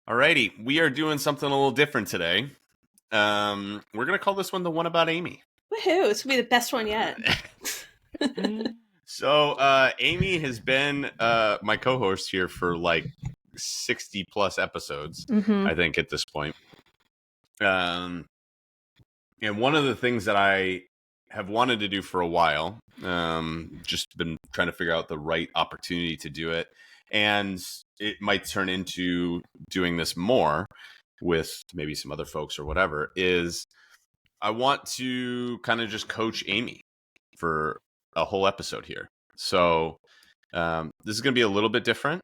Alrighty, we are doing something a little different today. We're gonna call this one the one about Amy. Woohoo! This will be the best one yet. So Amy has been my co-host here for like 60 plus episodes, I think, at this point. And one of the things that I have wanted to do for a while, just been trying to figure out the right opportunity to do it, and it might turn into doing this more with maybe some other folks or whatever, is I want to kind of just coach Amy for a whole episode here. So this is going to be a little bit different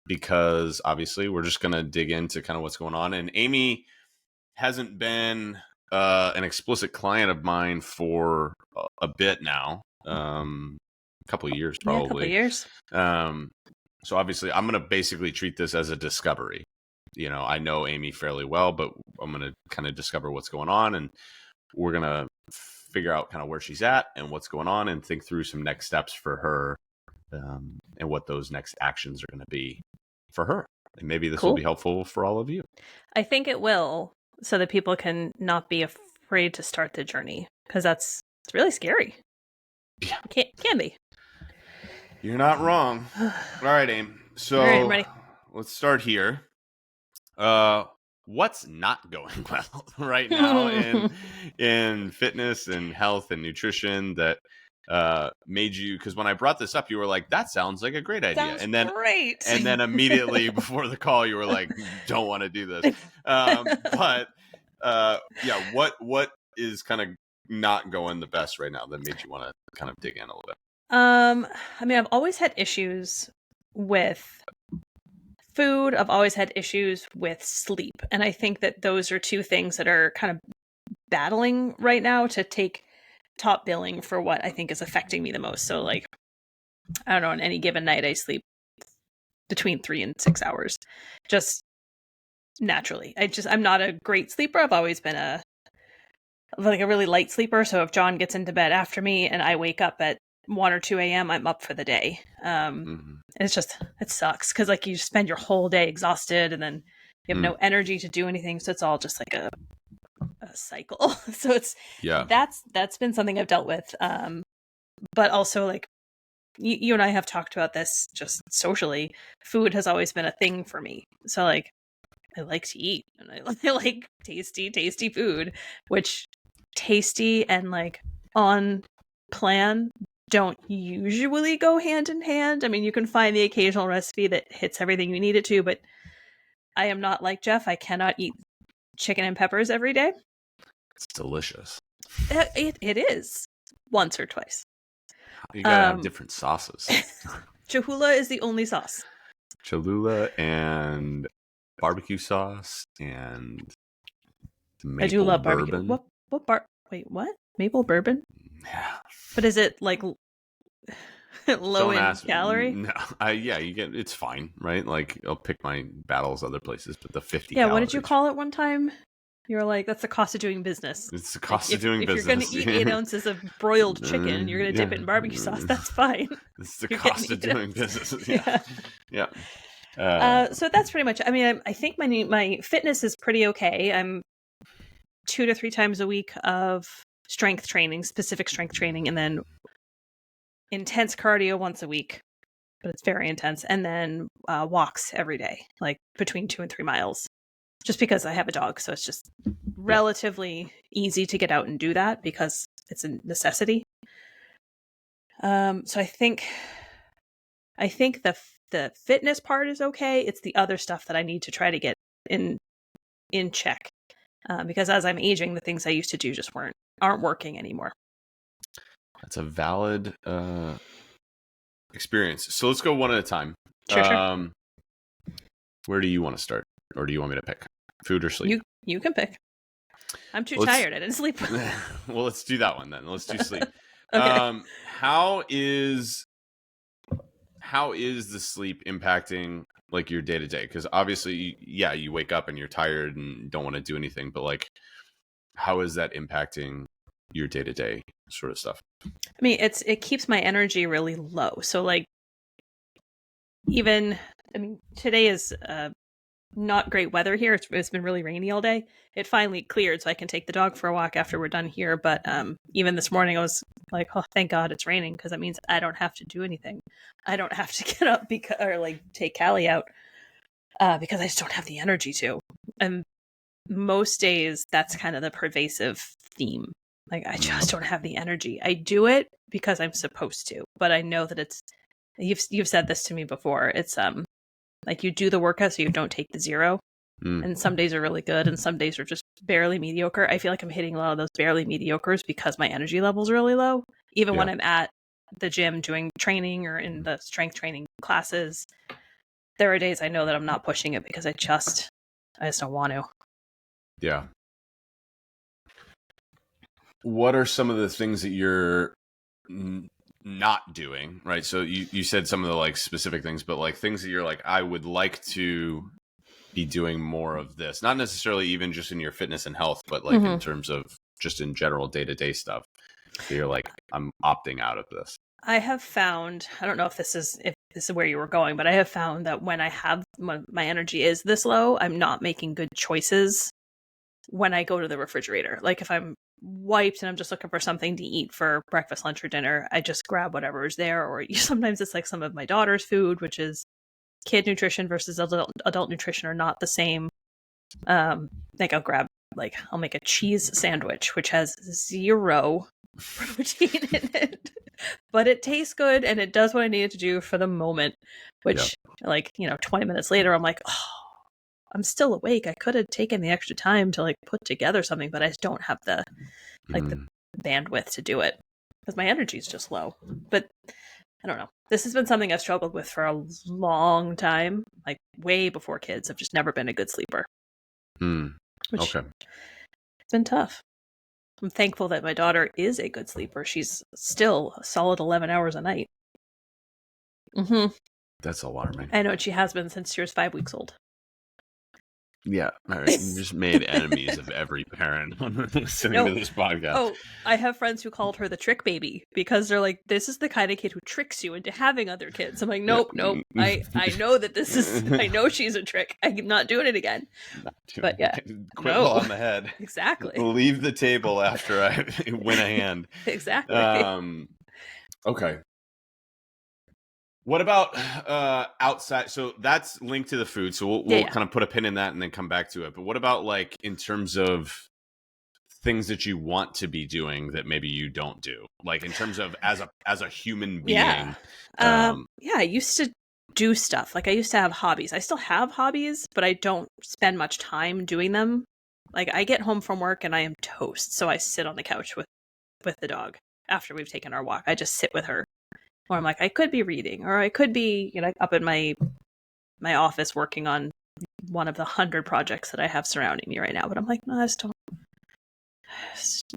because obviously we're just going to dig into kind of what's going on. And Amy hasn't been an explicit client of mine for a bit now, a couple of years probably. Yeah, a couple of years. So obviously I'm going to basically treat this as a discovery. You know, I know Amy fairly well, but I'm going to kind of discover what's going on, and we're going to figure out kind of where she's at and what's going on and think through some next steps for her, and what those next actions are going to be for her. And maybe this will be helpful for all of you. I think it will, so that people can not be afraid to start the journey, because it's really scary. Yeah. Can be. You're not wrong. All right, Aim. So all right, I'm ready. Let's start here. What's not going well right now in fitness and health and nutrition that made you, because when I brought this up, you were like, that sounds like a great idea. Sounds great. And then immediately before the call, you were like, don't want to do this. But what is kind of not going the best right now that made you want to kind of dig in a little bit? I mean, I've always had issues with food. I've always had issues with sleep. And I think that those are two things that are kind of battling right now to take top billing for what I think is affecting me the most. So, like, I don't know, on any given night, I sleep between 3 and 6 hours, just naturally. I'm not a great sleeper. I've always been a really light sleeper. So if John gets into bed after me and I wake up at 1 or 2 a.m., I'm up for the day. It's just, it sucks because like you spend your whole day exhausted and then you have no energy to do anything. So it's all just like a cycle. So it's, that's been something I've dealt with. But also, like, you and I have talked about this just socially. Food has always been a thing for me. So like, I like to eat and I like tasty food, which tasty and like on plan don't usually go hand in hand. I mean, you can find the occasional recipe that hits everything you need it to, but I am not like Jeff. I cannot eat chicken and peppers every day. It's delicious. It is. Once or twice. You gotta have different sauces. Cholula is the only sauce. Cholula and barbecue sauce and maple I do love bourbon. barbecue. Wait, what? Maple bourbon? Yeah. But is it like low in calorie? No, you get, it's fine, right? Like I'll pick my battles other places, but the 50. Yeah, what did you call it one time? You were like, that's the cost of doing business. It's the cost of doing business. If you're going to eat 8 ounces of broiled chicken and you're going to dip it in barbecue sauce, that's fine. It's the cost of doing business. Yeah. So that's pretty much, I mean, I think my fitness is pretty okay. I'm 2 to 3 times a week of strength training, specific strength training, and then intense cardio once a week, but it's very intense. And then walks every day, like between 2 and 3 miles, just because I have a dog. So it's just relatively easy to get out and do that because it's a necessity. So I think the fitness part is okay. It's the other stuff that I need to try to get in check. Because as I'm aging, the things I used to do just aren't working anymore. That's a valid experience. So let's go one at a time. Sure. Where do you want to start? Or do you want me to pick? Food or sleep? You can pick. I'm too tired. I didn't sleep. Well, let's do that one then. Let's do sleep. Okay. How is the sleep impacting like your day to day? Because obviously, you wake up and you're tired and don't want to do anything, but like, how is that impacting your day to day sort of stuff? I mean, it keeps my energy really low. So like, today is not great weather here. It's been really rainy all day. It finally cleared, so I can take the dog for a walk after we're done here. But even this morning, I was like, "Oh, thank God it's raining, because that means I don't have to do anything. I don't have to get up or like take Callie out because I just don't have the energy to." And most days, that's kind of the pervasive theme. Like, I just don't have the energy. I do it because I'm supposed to, but I know that it's. You've said this to me before. It's like, you do the workout so you don't take the zero. And some days are really good and some days are just barely mediocre. I feel like I'm hitting a lot of those barely mediocres because my energy level's really low. Even when I'm at the gym doing training or in the strength training classes, there are days I know that I'm not pushing it because I just don't want to. Yeah. What are some of the things that you're not doing, right? So you said some of the like specific things, but like things that you're like, I would like to be doing more of this, not necessarily even just in your fitness and health, but like in terms of just in general day-to-day stuff. So you're like, I'm opting out of this. I have found, I don't know if this is where you were going, but I have found that when my energy is this low, I'm not making good choices when I go to the refrigerator. Like, if I'm wiped and I'm just looking for something to eat for breakfast, lunch, or dinner, I just grab whatever is there. Or sometimes it's like some of my daughter's food, which is kid nutrition versus adult nutrition are not the same. Like, I'll make a cheese sandwich, which has 0 protein in it, but it tastes good and it does what I need it to do for the moment, which 20 minutes later, I'm like, oh, I'm still awake. I could have taken the extra time to like put together something, but I just don't have the bandwidth to do it because my energy is just low. But I don't know. This has been something I've struggled with for a long time, like way before kids. I've just never been a good sleeper. Which it's been tough. I'm thankful that my daughter is a good sleeper. She's still a solid 11 hours a night. That's alarming. I know, and she has been since she was 5 weeks old. Yeah, all right. You just made enemies of every parent listening to this podcast. Oh, I have friends who called her the trick baby because they're like, this is the kind of kid who tricks you into having other kids. I'm like, nope. I know that this is, I know she's a trick. I'm not doing it again. But yeah. Quibble on the head. Exactly. Leave the table after I win a hand. Exactly. Okay. What about outside? So that's linked to the food. So we'll kind of put a pin in that and then come back to it. But what about like in terms of things that you want to be doing that maybe you don't do? Like in terms of as a human being. Yeah. I used to do stuff. Like, I used to have hobbies. I still have hobbies, but I don't spend much time doing them. Like, I get home from work and I am toast. So I sit on the couch with the dog after we've taken our walk. I just sit with her. Or I'm like, I could be reading, or I could be, up in my office working on one of the 100 projects that I have surrounding me right now. But I'm like, no, I'm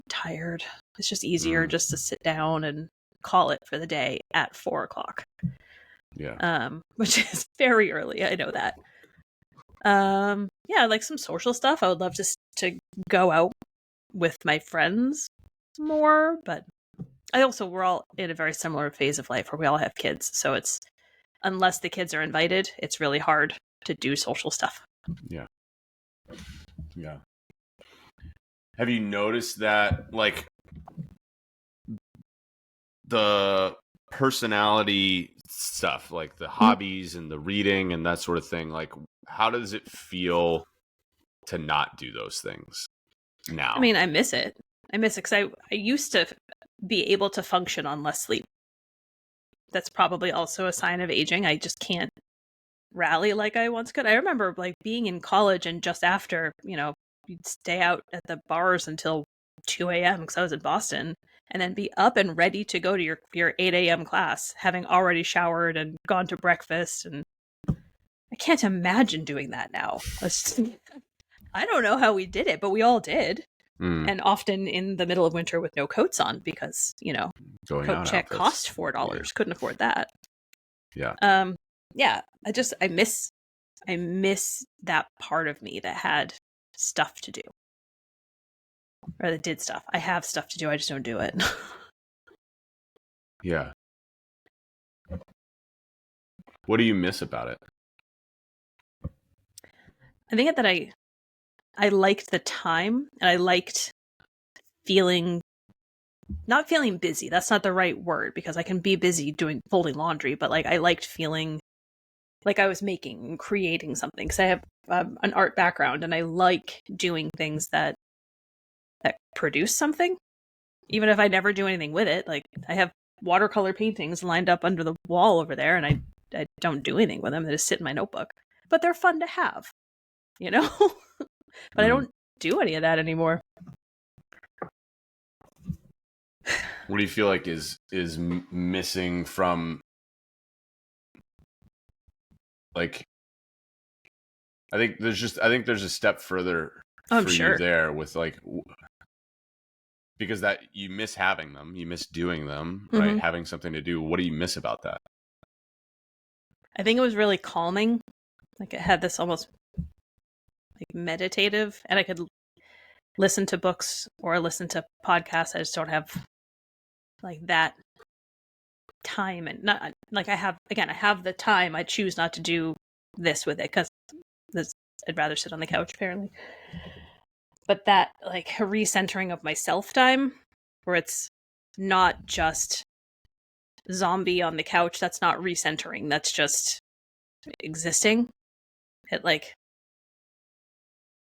tired. It's just easier just to sit down and call it for the day at 4:00. Yeah. Which is very early. I know that. Like some social stuff. I would love to go out with my friends more, but we're all in a very similar phase of life where we all have kids. So it's, unless the kids are invited, it's really hard to do social stuff. Yeah. Yeah. Have you noticed that, like, the personality stuff, like the hobbies and the reading and that sort of thing, like, how does it feel to not do those things now? I mean, I miss it because I used to be able to function on less sleep. That's probably also a sign of aging. I just can't rally like I once could. I remember like being in college and just after, you'd stay out at the bars until 2 a.m. because I was in Boston, and then be up and ready to go to your 8 a.m. class, having already showered and gone to breakfast. And I can't imagine doing that now. I don't know how we did it, but we all did. And often in the middle of winter with no coats on because, coat check cost $4. Yeah. Couldn't afford that. Yeah. I miss that part of me that had stuff to do. Or that did stuff. I have stuff to do, I just don't do it. Yeah. What do you miss about it? I think that I liked the time, and I liked not feeling busy. That's not the right word, because I can be busy folding laundry, but like I liked feeling like I was making and creating something, because I have an art background, and I like doing things that produce something, even if I never do anything with it. Like I have watercolor paintings lined up under the wall over there, and I don't do anything with them. They just sit in my notebook, but they're fun to have, you know. But I don't do any of that anymore. What do you feel like is missing from, like, I think there's a step further for you there with, like, because that you miss having them, you miss doing them, right? Having something to do. What do you miss about that? I think it was really calming. Like it had this almost like meditative, and I could listen to books or listen to podcasts. I just don't have like that time, and not like I have the time. I choose not to do this with it because I'd rather sit on the couch, apparently. But that like recentering of myself time, where it's not just zombie on the couch, that's not recentering, that's just existing. It like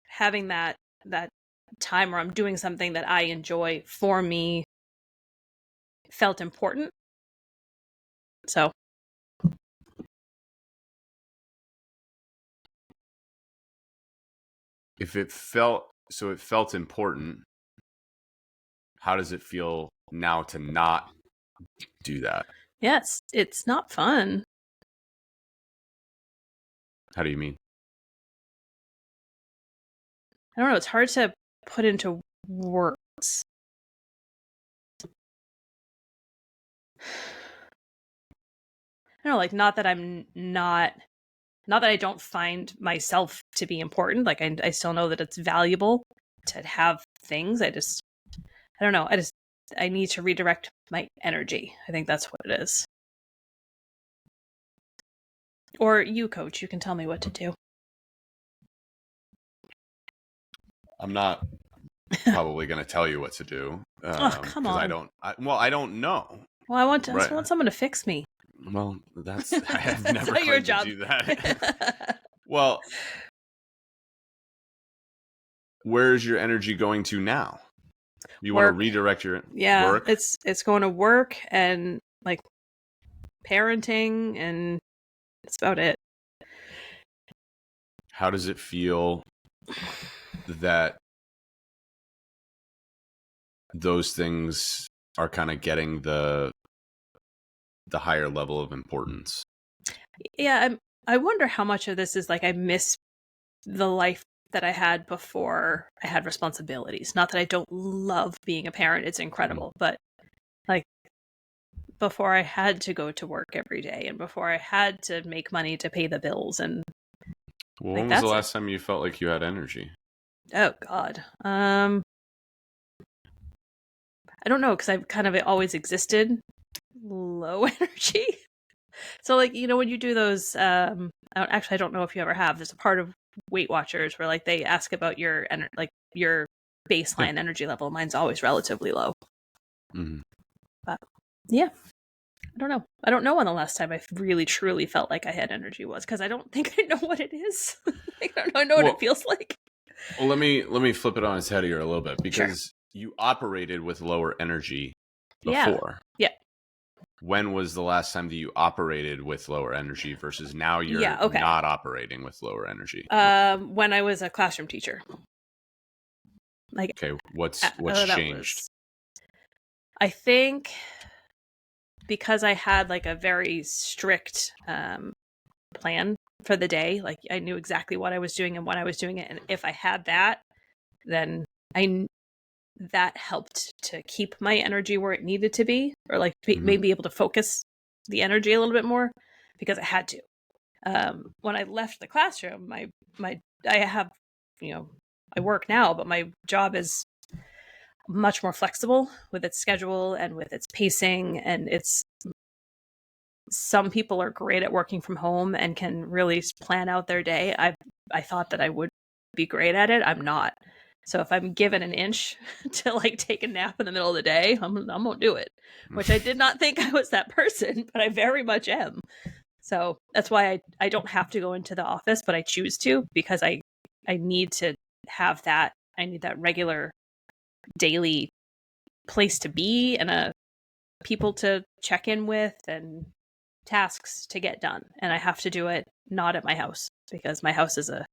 having that time where I'm doing something that I enjoy for me felt important. So if it felt important, how does it feel now to not do that? yes, it's not fun. How do you mean? I don't know, it's hard to put into words. I don't know, like not that I don't find myself to be important. Like I still know that it's valuable to have things. I don't know. I need to redirect my energy. I think that's what it is. Or you, coach, you can tell me what to do. I'm not probably going to tell you what to do. Oh, come on. I don't know. Well, I want someone to fix me. Well, I have never claimed to do that. Well, where's your energy going to now? You want to redirect your work? It's going to work and like parenting, and that's about it. How does it feel that those things are kind of getting the higher level of importance? Yeah, I wonder how much of this is like I miss the life that I had before I had responsibilities. Not that I don't love being a parent, it's incredible, but like before I had to go to work every day, and before I had to make money to pay the bills, and well, when was the last time you felt like you had energy? Oh God, I don't know, because I've kind of always existed low energy. So like, you know, when you do those, I don't know if you ever have. There's a part of Weight Watchers where like they ask about your your baseline energy level. Mine's always relatively low. But yeah, I don't know. I don't know when the last time I really truly felt like I had energy was, because I don't think I know what it is. I don't know what it feels like. Well, let me flip it on its head here a little bit, because you operated with lower energy before. Yeah. When was the last time that you operated with lower energy versus now you're not operating with lower energy? When I was a classroom teacher. Like, okay, what's changed? I think because I had like a very strict plan for the day. Like I knew exactly what I was doing and when I was doing it, and if I had that, then that helped to keep my energy where it needed to be, or like maybe able to focus the energy a little bit more, because I had to. When I left the classroom, I have, you know, I work now, but my job is much more flexible with its schedule and with its pacing, and some people are great at working from home and can really plan out their day. I thought that I would be great at it. I'm not. So if I'm given an inch to like take a nap in the middle of the day, I'm gonna do it. Which I did not think I was that person, but I very much am. So that's why I don't have to go into the office, but I choose to, because I need to have that. I need that regular daily place to be and a people to check in with and tasks to get done. And I have to do it not at my house, because my house is a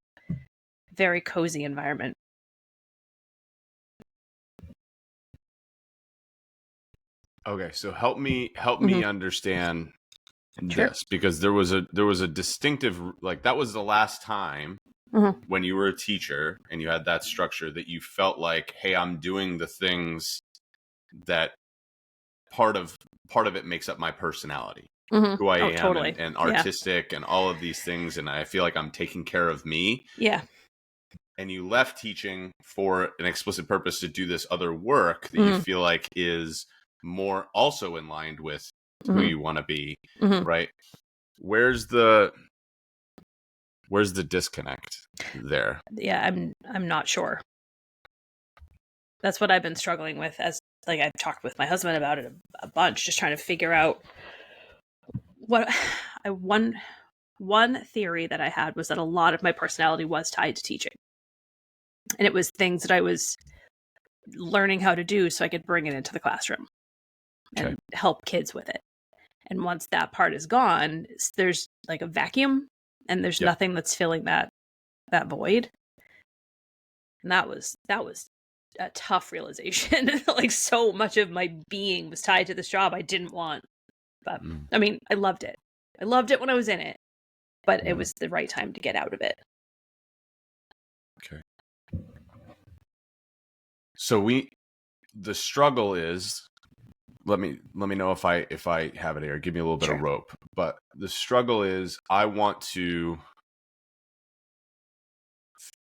very cozy environment. Okay, so help me understand Sure. this, because there was a distinctive, like, that was the last time when you were a teacher and you had that structure that you felt like, hey, I'm doing the things that part of it makes up my personality, who I am, Totally. and artistic, and all of these things, and I feel like I'm taking care of me. Yeah. And you left teaching for an explicit purpose to do this other work that you feel like is more also in line with who you want to be, right? Where's the disconnect there? Yeah, I'm not sure. That's what I've been struggling with, as like I've talked with my husband about it a bunch, just trying to figure out what I one theory that I had was that a lot of my personality was tied to teaching. And it was things that I was learning how to do so I could bring it into the classroom and help kids with it. And once that part is gone, there's like a vacuum, and there's nothing that's filling that void. And that was a tough realization. Like, so much of my being was tied to this job I didn't want. But I mean, I loved it. I loved it when I was in it, but it was the right time to get out of it. Okay. So the struggle is, let me know if I have it here. Give me a little bit of rope. But the struggle is, I want to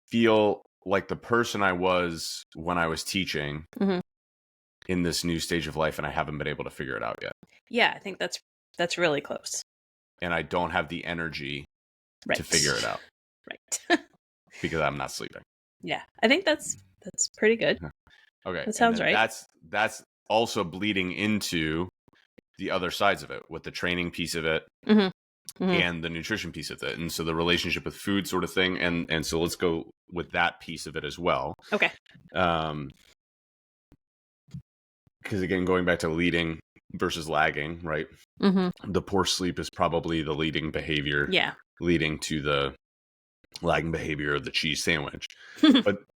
feel like the person I was when I was teaching in this new stage of life, and I haven't been able to figure it out yet. Yeah, I think that's really close. And I don't have the energy to figure it out. Right. Because I'm not sleeping. Yeah, I think that's pretty good. Okay. That sounds right. That's also bleeding into the other sides of it, with the training piece of it and the nutrition piece of it. And so the relationship with food sort of thing. And so let's go with that piece of it as well. Okay. Because again, going back to leading versus lagging, right? The poor sleep is probably the leading behavior, leading to the lagging behavior of the cheese sandwich.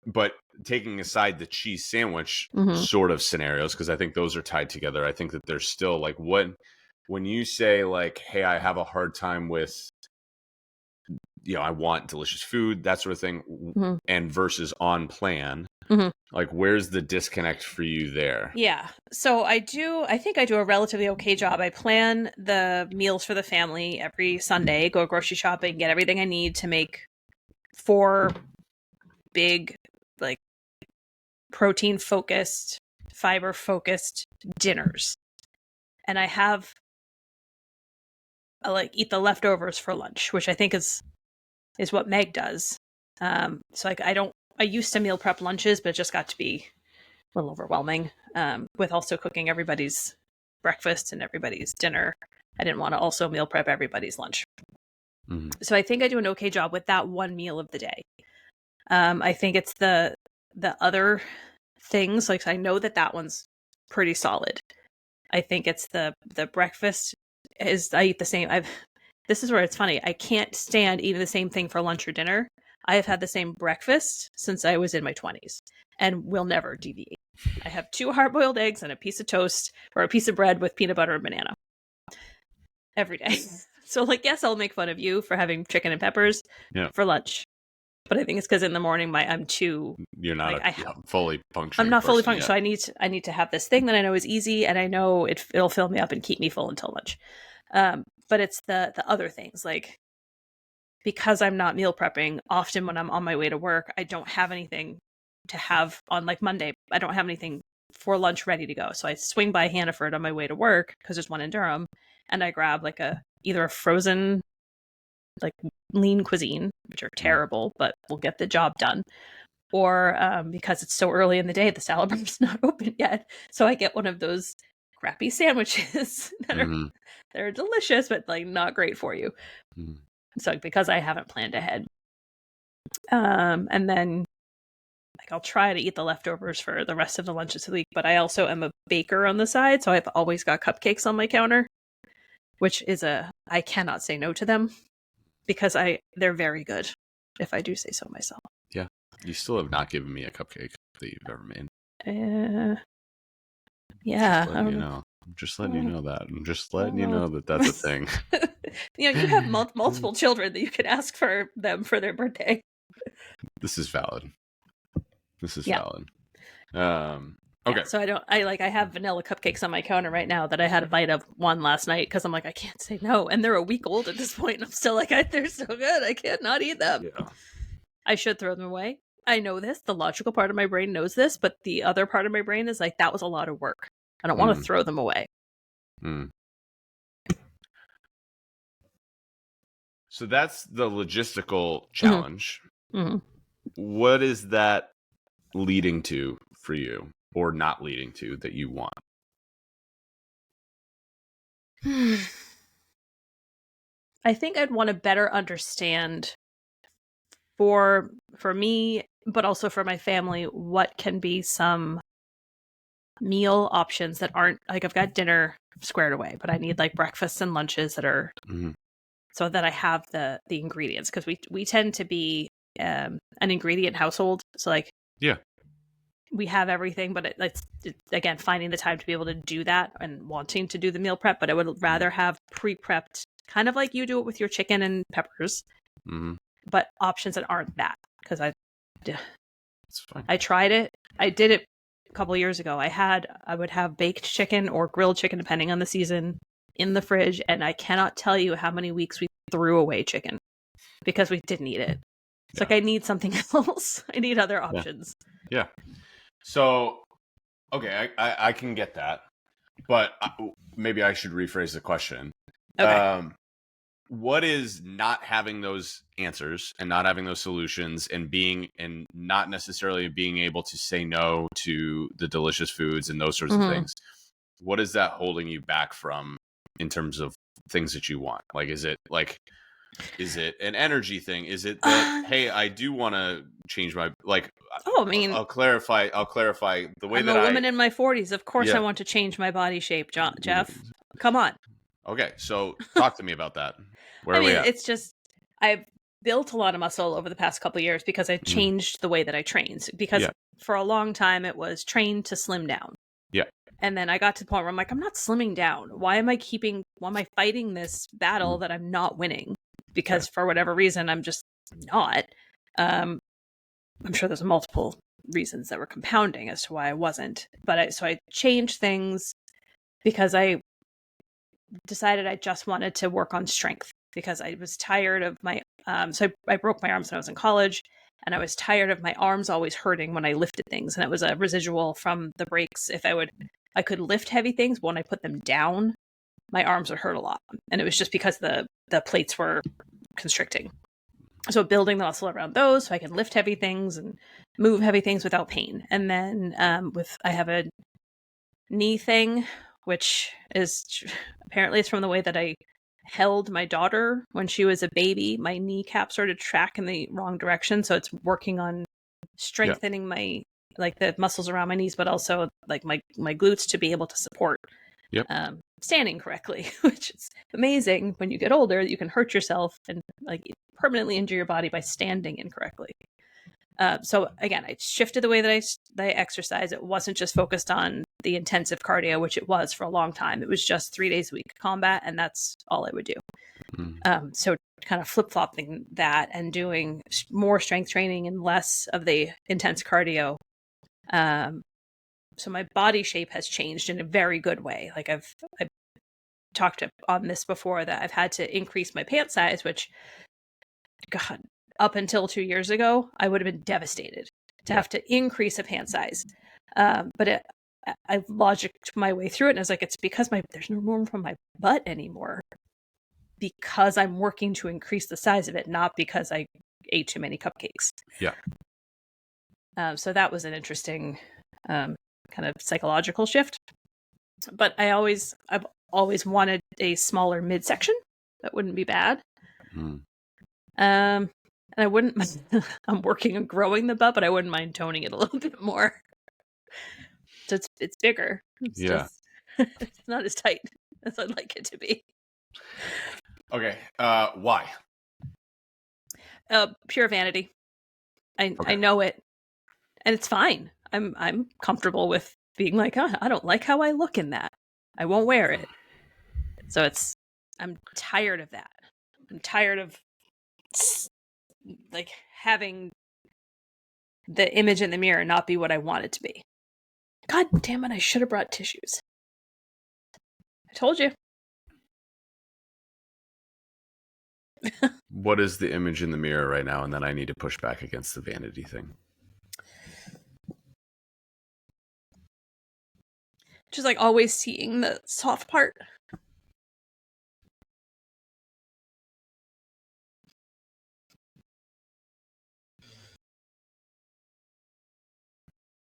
but taking aside the cheese sandwich sort of scenarios, because I think those are tied together, I think that there's still like, when you say like, hey, I have a hard time with, I want delicious food, that sort of thing, and versus on plan, like, where's the disconnect for you there? Yeah. So I think I do a relatively okay job. I plan the meals for the family every Sunday, go grocery shopping, get everything I need to make 4 big, like, protein focused, fiber focused dinners. And I eat the leftovers for lunch, which I think is what Meg does. So like, I used to meal prep lunches, but it just got to be a little overwhelming, with also cooking everybody's breakfast and everybody's dinner. I didn't want to also meal prep everybody's lunch. So I think I do an okay job with that one meal of the day. I think it's the other things, like, I know that one's pretty solid. I think it's the breakfast is, I eat the same. This is where it's funny. I can't stand eating the same thing for lunch or dinner. I have had the same breakfast since I was in my 20s and will never deviate. I have 2 hard-boiled eggs and a piece of toast or a piece of bread with peanut butter and banana every day. So, like, yes, I'll make fun of you for having chicken and peppers for lunch. But I think it's because in the morning you're not fully functioning. I'm not fully functioning. So I need to have this thing that I know is easy, and I know it'll fill me up and keep me full until lunch. But it's the other things, like, because I'm not meal prepping, often when I'm on my way to work, I don't have anything to have on, like, Monday. I don't have anything for lunch ready to go. So I swing by Hannaford on my way to work, because there's one in Durham, and I grab like either a frozen like lean cuisine, which are terrible, but will get the job done. Or because it's so early in the day, the salad bar's not open yet. So I get one of those crappy sandwiches that are delicious, but like not great for you. So because I haven't planned ahead. And then like I'll try to eat the leftovers for the rest of the lunches of the week, but I also am a baker on the side, so I've always got cupcakes on my counter, which is I cannot say no to them because they're very good, if I do say so myself. Yeah. You still have not given me a cupcake that you've ever made. Yeah. Just letting you know. I'm just letting you know that. I'm just letting you know that that's a thing. You have multiple children that you can ask for them for their birthday. This is valid. Valid. Okay. Yeah, so I have vanilla cupcakes on my counter right now that I had a bite of one last night because I'm like, I can't say no. And they're a week old at this point, and I'm still like, they're so good. I can't not eat them. Yeah. I should throw them away. I know this. The logical part of my brain knows this, but the other part of my brain is like, that was a lot of work. I don't want to throw them away. So that's the logistical challenge. What is that leading to for you, or not leading to, that you want? I think I'd want to better understand for me, but also for my family, what can be some meal options that aren't like, I've got dinner squared away, but I need like breakfasts and lunches that are so that I have the ingredients, because we tend to be an ingredient household. So like, we have everything, but it's again, finding the time to be able to do that and wanting to do the meal prep. But I would rather have pre-prepped, kind of like you do it with your chicken and peppers, but options that aren't that. Because I tried it. I did it a couple of years ago. I would have baked chicken or grilled chicken, depending on the season, in the fridge, and I cannot tell you how many weeks we threw away chicken because we didn't eat it. It's like, I need something else. I need other options. Yeah. So, okay, I can get that, but maybe I should rephrase the question. Okay. What is not having those answers and not having those solutions and not necessarily being able to say no to the delicious foods and those sorts of things? What is that holding you back from in terms of things that you want? Like, is it an energy thing? Is it that, hey, I do want to change my, like, I mean, I'll clarify the way I'm that a woman in my 40s. Of course I want to change my body shape, Jeff. Come on. Okay, so talk to me about that. Where are we at? It's just, I've built a lot of muscle over the past couple of years because I changed the way that I trained. Because for a long time it was train to slim down. Yeah. And then I got to the point where I'm like, I'm not slimming down. Why am I fighting this battle that I'm not winning? Because for whatever reason, I'm just not. I'm sure there's multiple reasons that were compounding as to why I wasn't. But so I changed things because I decided I just wanted to work on strength, because I was tired of my, so I broke my arms when I was in college, and I was tired of my arms always hurting when I lifted things. And it was a residual from the breaks. If I could lift heavy things, but when I put them down, my arms would hurt a lot. And it was just because the plates were constricting. So building the muscle around those so I can lift heavy things and move heavy things without pain. And then I have a knee thing, which is apparently it's from the way that I held my daughter when she was a baby. My kneecap started to track in the wrong direction. So it's working on strengthening my, like, the muscles around my knees, but also like my glutes to be able to support standing correctly, which is amazing. When you get older, you can hurt yourself and like permanently injure your body by standing incorrectly. So again, I shifted the way that I exercise. It wasn't just focused on the intensive cardio, which it was for a long time. It was just 3 days a week combat, and that's all I would do. So kind of flip-flopping that and doing more strength training and less of the intense cardio. So my body shape has changed in a very good way. Like I've talked on this before, that I've had to increase my pant size, which, God, up until 2 years ago, I would have been devastated to have to increase a pant size. But I've logicked my way through it, and I was like, it's because there's no room for my butt anymore. because I'm working to increase the size of it, not because I ate too many cupcakes. Yeah. So that was an interesting kind of psychological shift. But I've always wanted a smaller midsection. That wouldn't be bad. Mm. And I wouldn't mind, I'm working on growing the butt, but I wouldn't mind toning it a little bit more. So it's bigger. It's just it's not as tight as I'd like it to be. Okay. Why? Pure vanity. I know it, and it's fine. I'm comfortable with being like, oh, I don't like how I look in that. I won't wear it. So I'm tired of that. I'm tired of like having the image in the mirror not be what I want it to be. God damn it, I should have brought tissues. I told you. What is the image in the mirror right now? And then I need to push back against the vanity thing. Just like always seeing the soft part.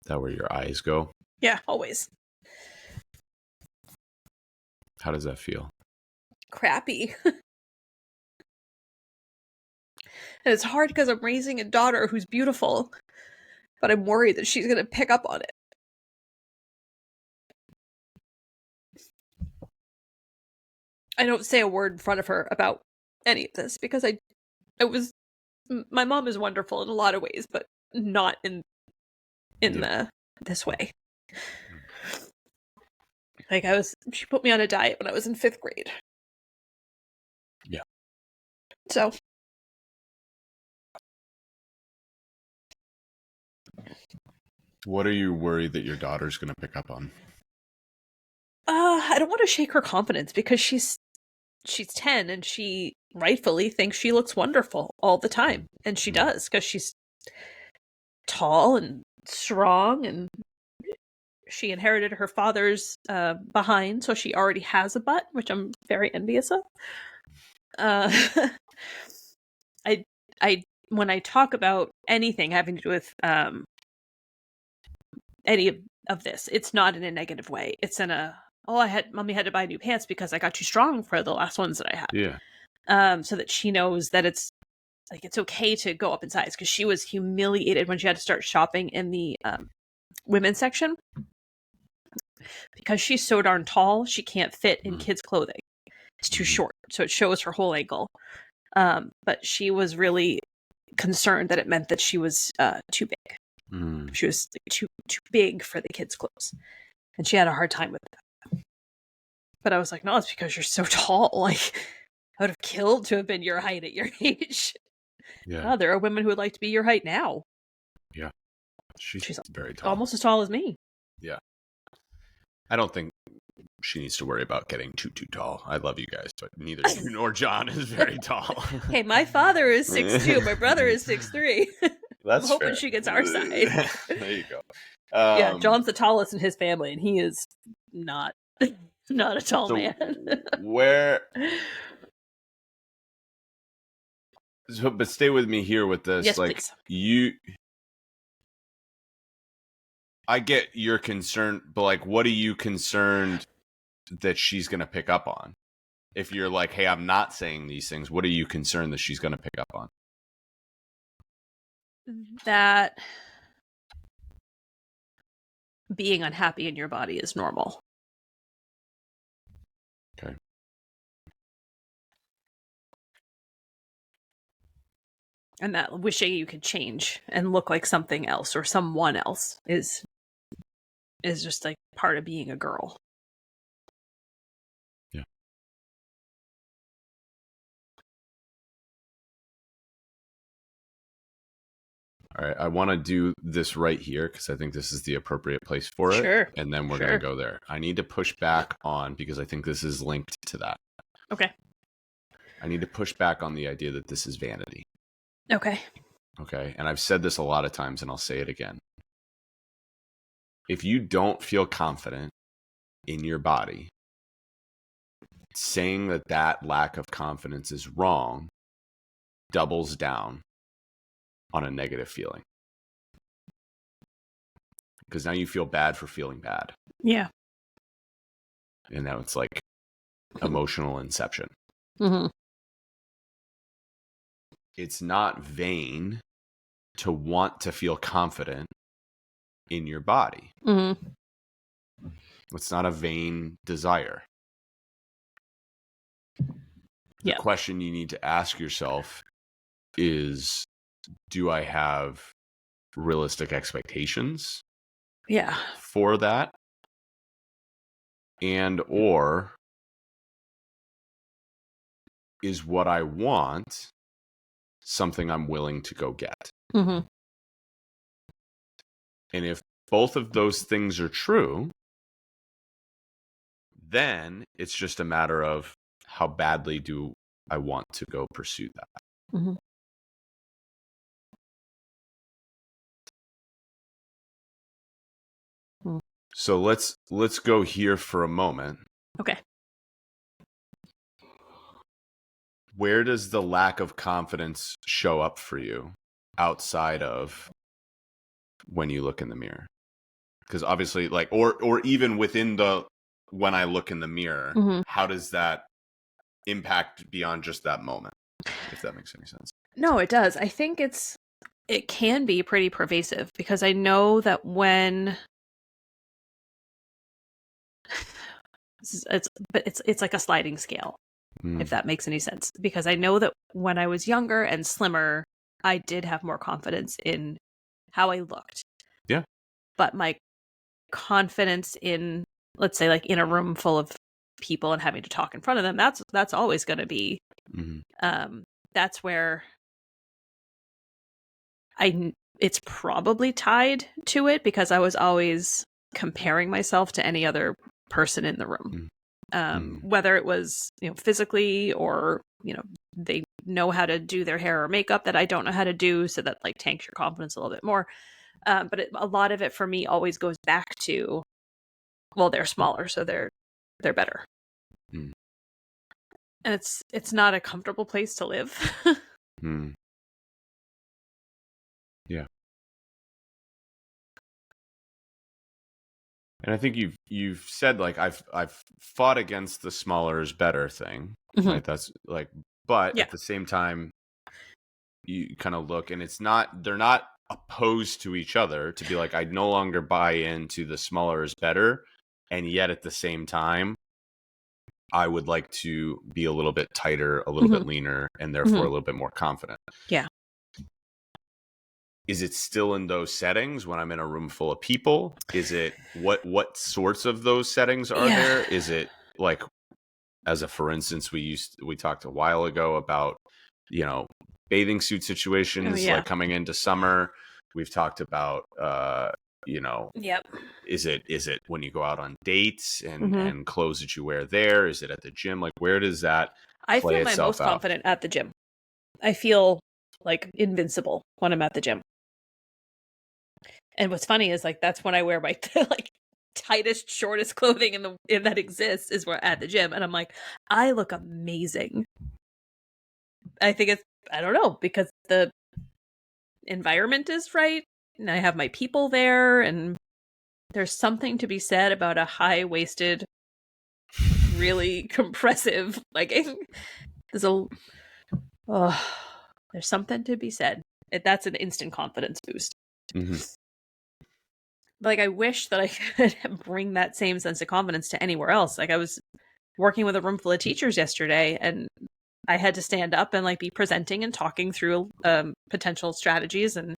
That where your eyes go? Yeah, always. How does that feel? Crappy. And it's hard because I'm raising a daughter who's beautiful, but I'm worried that she's going to pick up on it. I don't say a word in front of her about any of this because my mom is wonderful in a lot of ways, but not in this way. Like she put me on a diet when I was in 5th grade. Yeah. So. What are you worried that your daughter's going to pick up on? I don't want to shake her confidence because she's 10 and she rightfully thinks she looks wonderful all the time. And she does because she's tall and strong, and she inherited her father's behind, so she already has a butt, which I'm very envious of. I when I talk about anything having to do with any of this, it's not in a negative way. It's in a, mommy had to buy new pants because I got too strong for the last ones that I had. Yeah. So that she knows that it's okay to go up in size, because she was humiliated when she had to start shopping in the women's section because she's so darn tall. She can't fit in kids' clothing. It's too short, so it shows her whole ankle. But she was really concerned that it meant that she was too big. She was too big for the kids' clothes, and she had a hard time with that. But I was like, no, it's because you're so tall. Like, I would have killed to have been your height at your age. Yeah. Oh, there are women who would like to be your height now. Yeah. She's very tall. Almost as tall as me. Yeah. I don't think she needs to worry about getting too tall. I love you guys, but neither you nor John is very tall. Hey, my father is 6'2". My brother is 6'3". That's I'm hoping fair. she gets our side. There you go. Yeah, John's the tallest in his family, and he is not a tall man. But stay with me here with this. Yes, like please. I get your concern, but like, what are you concerned that she's going to pick up on? If you're like, hey, I'm not saying these things, what are you concerned that she's going to pick up on? That being unhappy in your body is normal. Okay. And that wishing you could change and look like something else or someone else is just like part of being a girl. Yeah. All right. I want to do this right here because I think this is the appropriate place for it. Sure. And then we're going to go there. I need to push back on, because I think this is linked to that. Okay. I need to push back on the idea that this is vanity. Okay. Okay. And I've said this a lot of times, and I'll say it again. If you don't feel confident in your body, saying that lack of confidence is wrong doubles down on a negative feeling. Because now you feel bad for feeling bad. Yeah. And now it's like emotional inception. Mm-hmm. It's not vain to want to feel confident in your body. Mm-hmm. It's not a vain desire. The Yeah. question you need to ask yourself is, do I have realistic expectations for that? And or is what I want something I'm willing to go get? Mm-hmm. And if both of those things are true, then it's just a matter of how badly do I want to go pursue that. Mm-hmm. So let's go here for a moment. Okay. Where does the lack of confidence show up for you outside of when you look in the mirror? Because obviously, like, or even within the when I look in the mirror, Mm-hmm. how does that impact beyond just that moment? If that makes any sense. No, it does. I think it can be pretty pervasive because I know that when it's like a sliding scale, if that makes any sense. Because I know that when I was younger and slimmer, I did have more confidence in how I looked. Yeah. But my confidence in, let's say, like in a room full of people and having to talk in front of them, that's always going to be, that's where it's probably tied to it because I was always comparing myself to any other person in the room. Whether it was, physically or, they know how to do their hair or makeup that I don't know how to do. So that like tanks your confidence a little bit more. But a lot of it for me always goes back to, well, they're smaller, so they're better. And it's not a comfortable place to live. Yeah. And I think you've said like I've fought against the smaller is better thing. Mm-hmm. Right? That's like, but at the same time you kind of look and they're not opposed to each other to be like, I no longer buy into the smaller is better. And yet at the same time, I would like to be a little bit tighter, a little bit leaner, and therefore a little bit more confident. Yeah. Is it still in those settings when I'm in a room full of people? Is it what sorts of those settings are there? Is it like, as a for instance, we talked a while ago about, bathing suit situations like coming into summer. We've talked about is it when you go out on dates and clothes that you wear there? Is it at the gym? Like, where does that play itself out? I feel my most confident at the gym. I feel like invincible when I'm at the gym. And what's funny is like that's when I wear my like tightest, shortest clothing in that exists is where at the gym, and I'm like, I look amazing. I think I don't know, because the environment is right, and I have my people there, and there's something to be said about a high-waisted, really compressive legging. There's something to be said. That's an instant confidence boost. Like, I wish that I could bring that same sense of confidence to anywhere else. Like, I was working with a room full of teachers yesterday, and I had to stand up and like be presenting and talking through potential strategies. And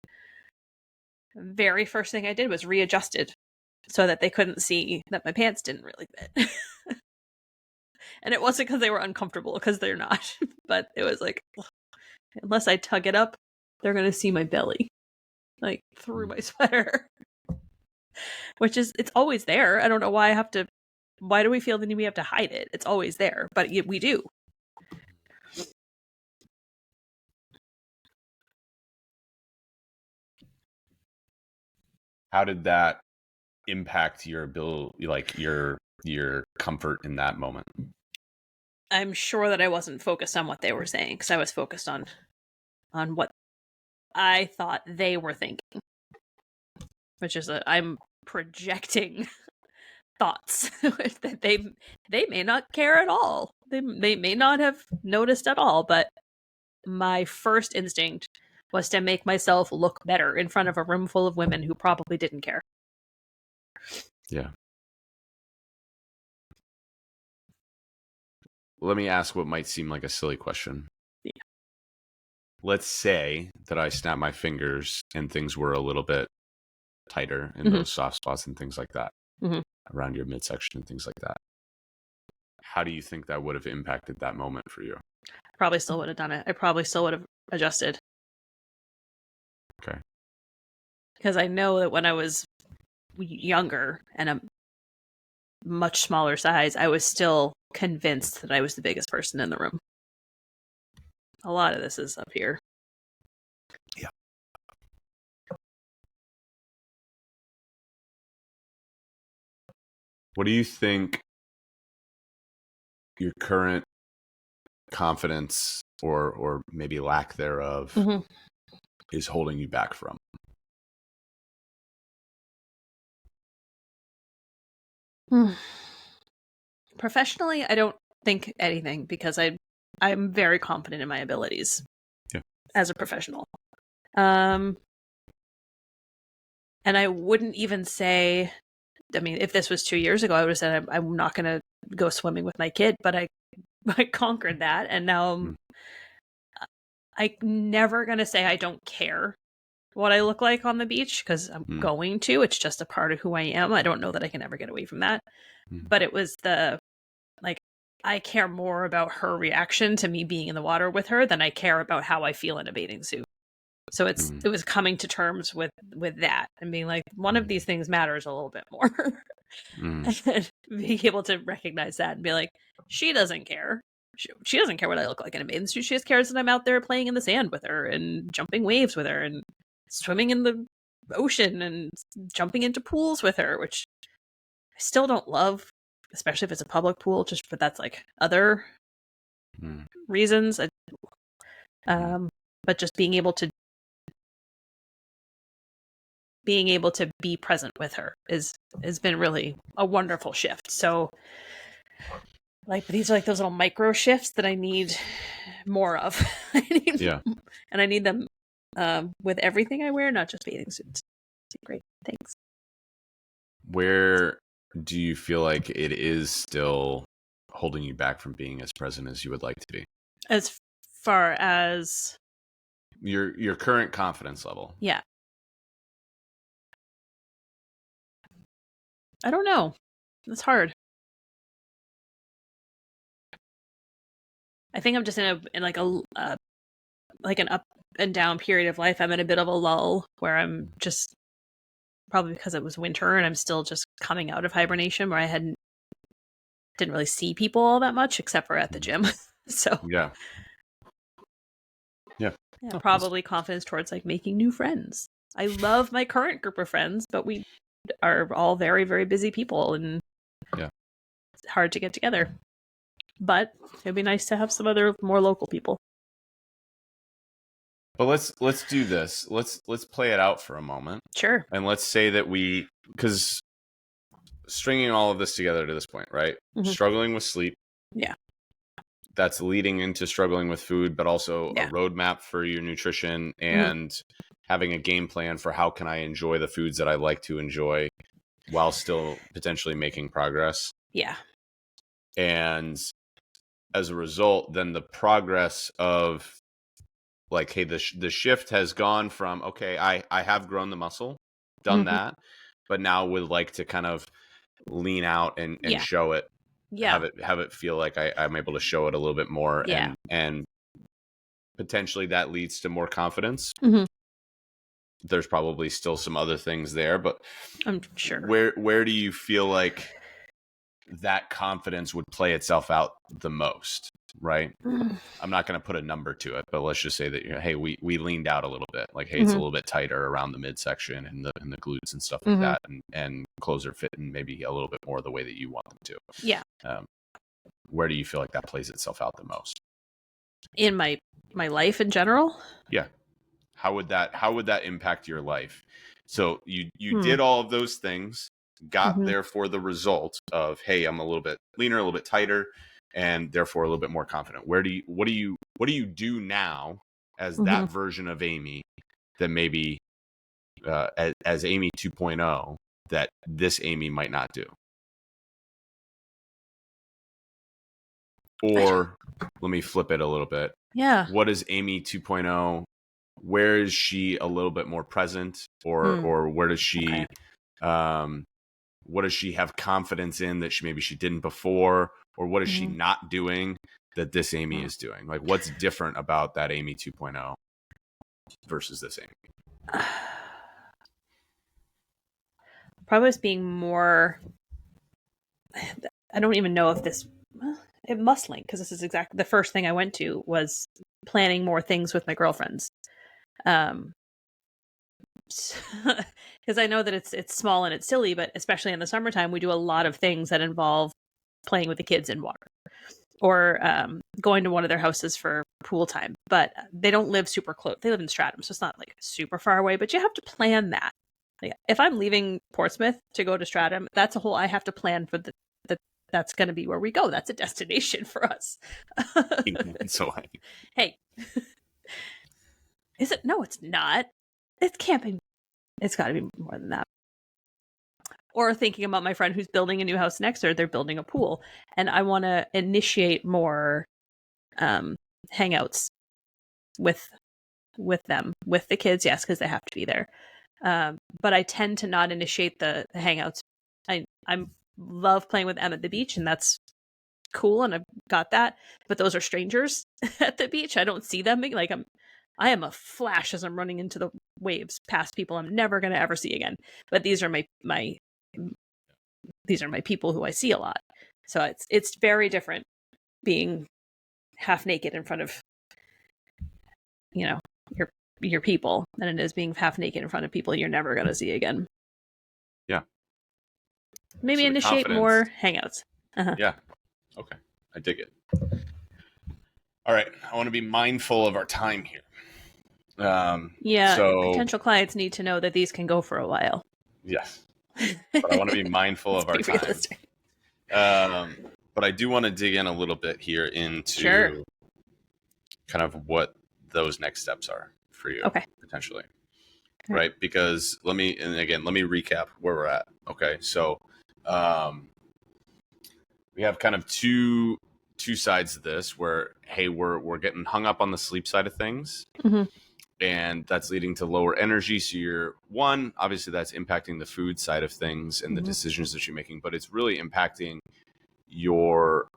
the very first thing I did was readjusted so that they couldn't see that my pants didn't really fit. And it wasn't because they were uncomfortable, because they're not. But it was like, unless I tug it up, they're going to see my belly, like through my sweater. Which is, it's always there. I don't know why why do we feel the need we have to hide it? It's always there, but we do. How did that impact your ability, like your comfort in that moment? I'm sure that I wasn't focused on what they were saying because I was focused on what I thought they were thinking, which is that I'm projecting thoughts that they may not care at all. They may not have noticed at all, but my first instinct was to make myself look better in front of a room full of women who probably didn't care. Yeah. Let me ask what might seem like a silly question. Yeah. Let's say that I snap my fingers and things were a little bit tighter in those soft spots and things like that, around your midsection and things like that. How do you think that would have impacted that moment for you? I probably still would have done it. I probably still would have adjusted. Okay. Because I know that when I was younger and a much smaller size, I was still convinced that I was the biggest person in the room. A lot of this is up here. Yeah. What do you think your current confidence or maybe lack thereof is holding you back from? Professionally, I don't think anything because I'm very confident in my abilities as a professional. And I wouldn't even say, I mean, if this was 2 years ago, I would have said I'm not going to go swimming with my kid, but I conquered that, and now I'm never going to say I don't care what I look like on the beach because I'm going to. It's just a part of who I am. I don't know that I can ever get away from that. But it was I care more about her reaction to me being in the water with her than I care about how I feel in a bathing suit. So it was coming to terms with that and being like, one of these things matters a little bit more. And being able to recognize that and be like, she doesn't care. She doesn't care what I look like in a bathing suit. She just cares that I'm out there playing in the sand with her and jumping waves with her and swimming in the ocean and jumping into pools with her, which I still don't love, especially if it's a public pool, but that's like other reasons. But just being able to be present with her has been really a wonderful shift. So these are like those little micro shifts that I need more of. And I need them with everything I wear, not just bathing suits. Great, thanks. Where do you feel like it is still holding you back from being as present as you would like to be? As far as your current confidence level? Yeah. I don't know. It's hard. I think I'm just in an up and down period of life. I'm in a bit of a lull where I'm just, probably because it was winter and I'm still just coming out of hibernation, where I didn't really see people all that much except for at the gym. So yeah, probably confidence towards making new friends. I love my current group of friends, but we are all very, very busy people and it's hard to get together. But it'd be nice to have some other more local people. But let's do this. Let's play it out for a moment. Sure. And let's say that because stringing all of this together to this point, right? Struggling with sleep. Yeah. That's leading into struggling with food, but also a roadmap for your nutrition and having a game plan for how can I enjoy the foods that I like to enjoy while still potentially making progress. Yeah. And as a result, then the progress of hey, the shift has gone from, okay, I have grown the muscle, done that, but now would like to kind of lean out and show it. Have it feel like I'm able to show it a little bit more, and potentially that leads to more confidence. There's probably still some other things there, but I'm sure. Where do you feel like that confidence would play itself out the most, right? I'm not going to put a number to it, but let's just say that, hey, we leaned out a little bit, hey, it's a little bit tighter around the midsection and the glutes and stuff like that, and clothes are fitting maybe a little bit more the way that you want them to. Yeah. where do you feel like that plays itself out the most? In my life in general? Yeah. How would that impact your life? So you Hmm. did all of those things, got Mhm. there for the result of, hey, I'm a little bit leaner, a little bit tighter, and therefore a little bit more confident. What do you do now as Mhm. that version of Amy that maybe as Amy 2.0 that this Amy might not do? Or let me flip it a little bit. Yeah. What is Amy 2.0? Where is she a little bit more present, or where does Okay. she what does she have confidence in that she didn't before, or what is she Mhm. not doing that this Amy is doing? Like, what's different about that Amy 2.0 versus this Amy? Probably was being more. I don't even know if this. It must link because this is exactly the first thing I went to was planning more things with my girlfriends. Because I know that it's small and it's silly, but especially in the summertime, we do a lot of things that involve playing with the kids in water or going to one of their houses for pool time. But they don't live super close. They live in Stratham, so it's not like super far away. But you have to plan that. Like, if I'm leaving Portsmouth to go to Stratham, that's a whole. I have to plan for the that's going to be where we go. That's a destination for us. So Hey, is it? No, it's not. It's camping. It's got to be more than that. Or thinking about my friend who's building a new house next door. They're building a pool, and I want to initiate more um, hangouts with them, with the kids. Yes, because they have to be there. But I tend to not initiate the hangouts. I love playing with them at the beach, and that's cool, and I've got that. But those are strangers at the beach. I don't see them. Like I am a flash as I'm running into the waves past people I'm never going to ever see again. But these are my people who I see a lot. So it's very different being half naked in front of your your people than it is being half naked in front of people you're never going to see again. yeah. Maybe So the initiate confidence. more hangouts. Yeah. Okay. I dig it. All right. I want to be mindful of our time here. Yeah, So potential clients need to know that these can go for a while. yes, but I want to be mindful Let's of our be time. realistic. But I do want to dig in a little bit here Sure. into kind of what those next steps are for you, Okay. potentially. Right. Right? Because let me recap where we're at. Okay. So we have kind of two sides of this where, hey, we're getting hung up on the sleep side of things. Mm-hmm. And that's leading to lower energy. So you're obviously that's impacting the food side of things and the decisions that you're making, but it's really impacting your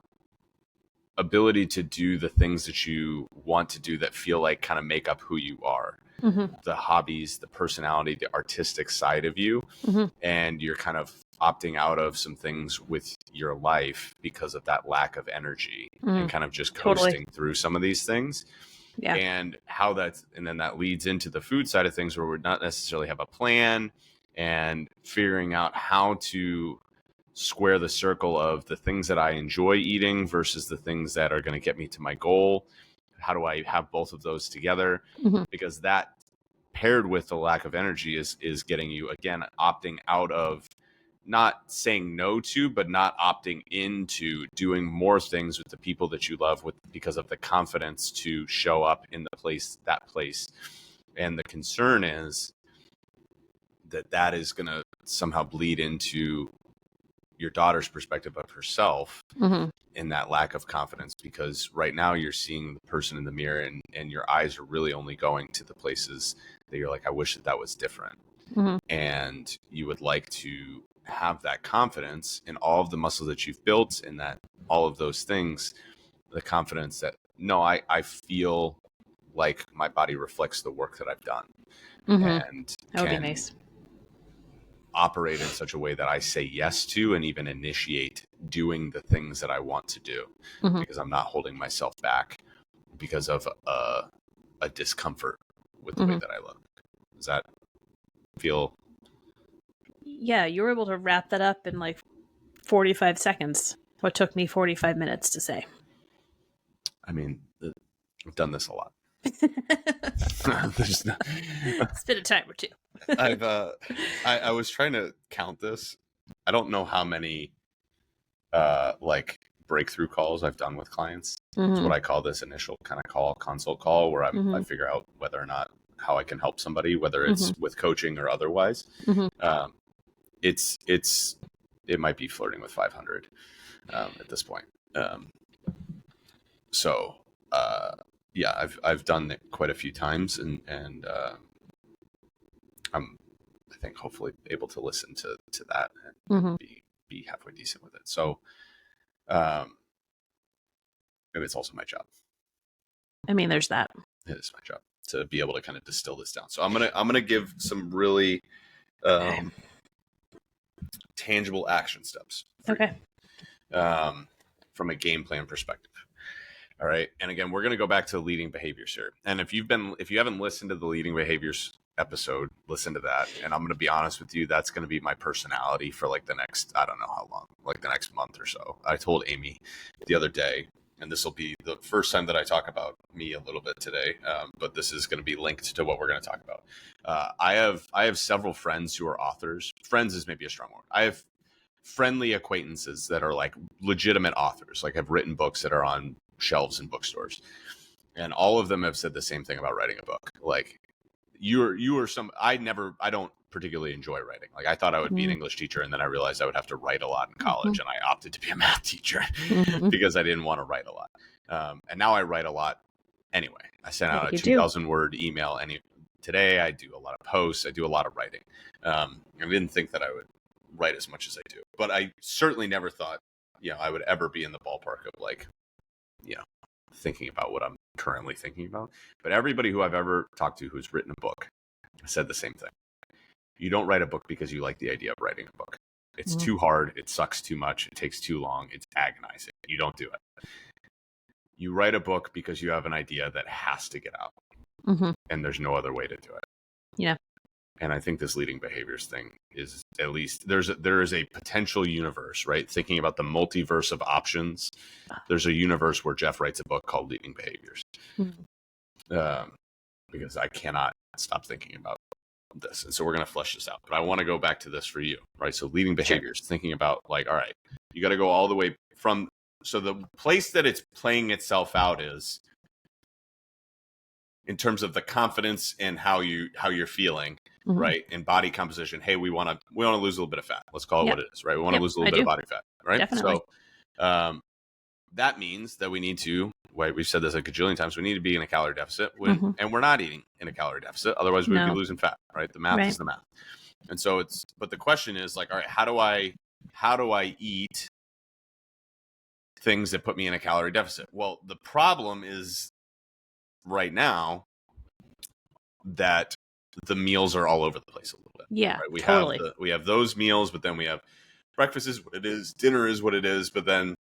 ability to do the things that you want to do that feel like kind of make up who you are. Mm-hmm. The hobbies, the personality, the artistic side of you. Mm-hmm. And you're kind of opting out of some things with your life because of that lack of energy and kind of just coasting through some of these things. Yeah. And then that leads into the food side of things where we not necessarily have a plan and figuring out how to square the circle of the things that I enjoy eating versus the things that are going to get me to my goal. How do I have both of those together? Mm-hmm. Because that paired with the lack of energy is getting you, again, opting out of, not saying no to, but not opting into doing more things with the people that you love because of the confidence to show up in that place. And the concern is that is going to somehow bleed into your daughter's perspective of herself in that lack of confidence, because right now you're seeing the person in the mirror and your eyes are really only going to the places that you're like, I wish that was different. And you would like to have that confidence in all of the muscles that you've built and that all of those things, the confidence that, no, I feel like my body reflects the work that I've done and That would be can nice. operate in such a way that I say yes to and even initiate doing the things that I want to do because I'm not holding myself back because of a discomfort with the way that I look. Does that feel? Yeah, you were able to wrap that up in like 45 seconds. what took me 45 minutes to say. I mean, I've done this a lot. It's been a time or two. I was trying to count this. I don't know how many like breakthrough calls I've done with clients. It's what I call this initial kind of consult call, where I figure out whether or not how I can help somebody, whether it's with coaching or otherwise. It might be flirting with 500 at this point. So yeah, I've done it quite a few times, and I'm, I think, hopefully able to listen to that and be halfway decent with it. So maybe it's also my job. I mean, there's that. It is my job to be able to kind of distill this down. So I'm gonna give some really tangible action steps. Okay. From a game plan perspective. All right. And again, we're going to go back to leading behaviors here. And if you haven't listened to the leading behaviors episode, listen to that. And I'm going to be honest with you, that's going to be my personality for like the next, I don't know how long, like the next month or so. I told Amy the other day, and this will be the first time that I talk about me a little bit today, but this is going to be linked to what we're going to talk about. I have several friends who are authors. Friends is maybe a strong word. I have friendly acquaintances that are like legitimate authors, like have written books that are on shelves in bookstores, and all of them have said the same thing about writing a book. Like I don't particularly enjoy writing. Like I thought I would be an English teacher, and then I realized I would have to write a lot in college, and I opted to be a math teacher because I didn't want to write a lot. And now I write a lot anyway. I sent out a 2,000 word email today. I do a lot of posts. I do a lot of writing. I didn't think that I would write as much as I do, but I certainly never thought, I would ever be in the ballpark of like, thinking about what I'm currently thinking about. But everybody who I've ever talked to who's written a book said the same thing. You don't write a book because you like the idea of writing a book. It's too hard. It sucks too much. It takes too long. It's agonizing. You don't do it. You write a book because you have an idea that has to get out. And there's no other way to do it. Yeah. And I think this leading behaviors thing is, at least there is a potential universe, right? Thinking about the multiverse of options, there's a universe where Jeff writes a book called Leading Behaviors. Because I cannot stop thinking about this. And so we're going to flesh this out. But I want to go back to this for you, right? So leading behaviors, thinking about like, all right, you got to go all the way from, so the place that it's playing itself out is in terms of the confidence and how you're feeling, right? And body composition. Hey, we want to lose a little bit of fat. Let's call it what it is, right? We want to lose a little bit of body fat, right? Definitely. So that means that we need to, we've said this a gajillion times, we need to be in a calorie deficit and we're not eating in a calorie deficit. Otherwise we'd be losing fat, right? The math is the math. And so but the question is like, all right, how do I eat things that put me in a calorie deficit? Well, the problem is right now that the meals are all over the place a little bit. Yeah, right? totally. We have those meals, but then we have breakfast is what it is, dinner is what it is, but then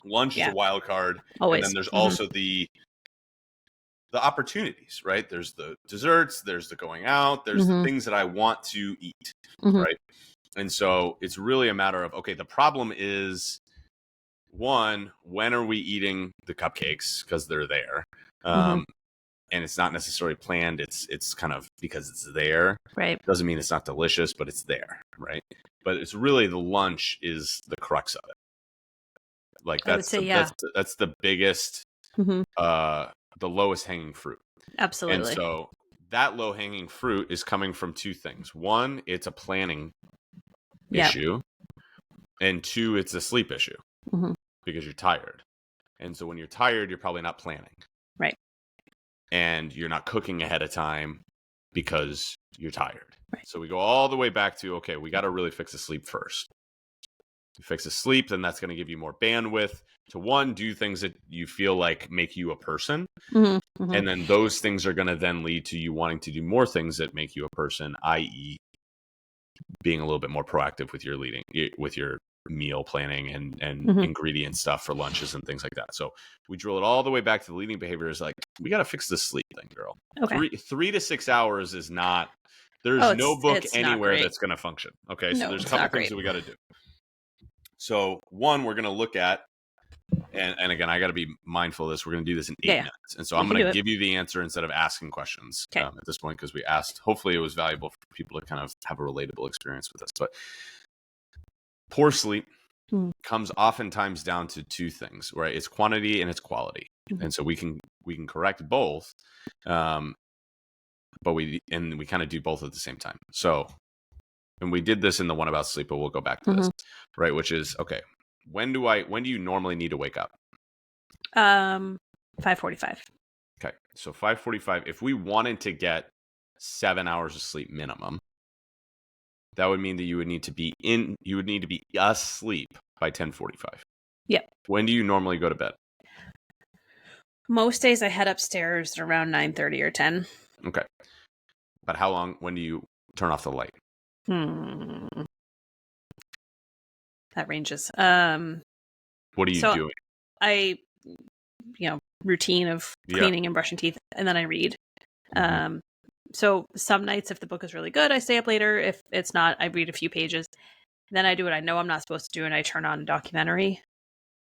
lunch is a wild card. Always. And then there's also the opportunities, right? There's the desserts, there's the going out, there's the things that I want to eat, right? And so it's really a matter of, okay, the problem is, one, when are we eating the cupcakes? Because they're there. And it's not necessarily planned. It's kind of because it's there. Right. Doesn't mean it's not delicious, but it's there, right? But it's really the lunch is the crux of it. Like that's the biggest, the lowest hanging fruit. Absolutely. And so that low hanging fruit is coming from two things. One, it's a planning issue, and two, it's a sleep issue because you're tired. And so when you're tired, you're probably not planning. Right. And you're not cooking ahead of time because you're tired. Right. So we go all the way back to, okay, we got to really fix the sleep first. You fix the sleep, then that's going to give you more bandwidth to, one, do things that you feel like make you a person. And then those things are going to then lead to you wanting to do more things that make you a person, i.e. being a little bit more proactive with your meal planning and ingredient stuff for lunches and things like that. So we drill it all the way back to the leading behavior is like, we got to fix the sleep thing, girl. Okay. 3 to 6 hours is not, there's no book anywhere that's going to function. Okay. So there's a couple things that we got to do. So one, we're going to look at, and again, I got to be mindful of this. We're going to do this in 8 minutes. And so I'm going to give you the answer instead of asking questions at this point, because we asked, hopefully it was valuable for people to kind of have a relatable experience with this. But poor sleep comes oftentimes down to two things, right? It's quantity and it's quality. And so we can correct both. But we kind of do both at the same time. So, and we did this in the one about sleep, but we'll go back to this, right? Which is, okay, when do you normally need to wake up? 5:45. Okay. So 5:45, if we wanted to get 7 hours of sleep minimum, that would mean that you would need to be asleep by 10:45. Yep. When do you normally go to bed? Most days I head upstairs around 9:30 or 10. Okay. But when do you turn off the light? That ranges. What are you doing? I, routine of cleaning and brushing teeth, and then I read. So some nights, if the book is really good, I stay up later. If it's not, I read a few pages. Then I do what I know I'm not supposed to do, and I turn on a documentary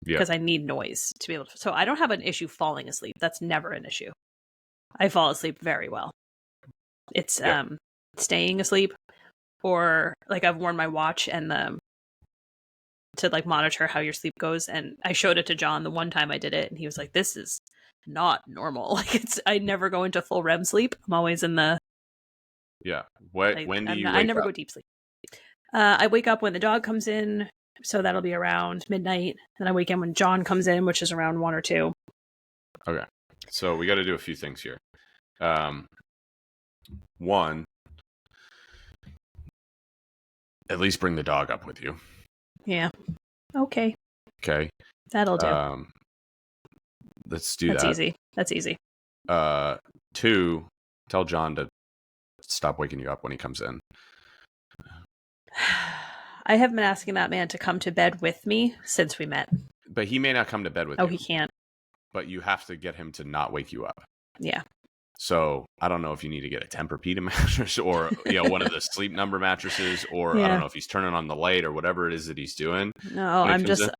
because I need noise to be able to. So I don't have an issue falling asleep. That's never an issue. I fall asleep very well. It's staying asleep, or like I've worn my watch and to like monitor how your sleep goes. And I showed it to John the one time I did it, and he was like, "This is not normal." Like I never go into full REM sleep. I'm always in the when do you? I never go deep sleep. I wake up when the dog comes in, so that'll be around midnight. Then I wake in when John comes in, which is around 1 or 2. Okay, so we got to do a few things here. One, at least bring the dog up with you. Yeah. Okay. That'll do. Let's do that. That's easy. 2, tell John to stop waking you up when he comes in. I have been asking that man to come to bed with me since we met. But he may not come to bed with you. Oh, he can't. But you have to get him to not wake you up. Yeah. So I don't know if you need to get a Tempur-Pedic mattress or one of the Sleep Number mattresses, or I don't know if he's turning on the light or whatever it is that he's doing. No,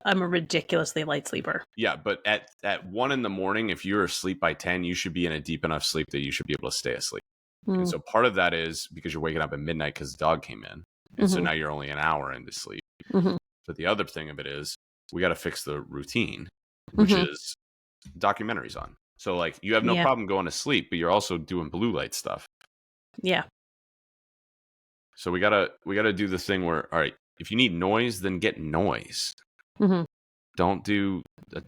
I'm a ridiculously light sleeper. Yeah, but at 1 a.m, if you're asleep by 10, you should be in a deep enough sleep that you should be able to stay asleep. And so part of that is because you're waking up at midnight because the dog came in. And so now you're only an hour into sleep. But the other thing of it is we got to fix the routine, which is documentaries on. So like you have no problem going to sleep, but you're also doing blue light stuff. Yeah. So we gotta do the thing where, all right, if you need noise, then get noise. Don't do a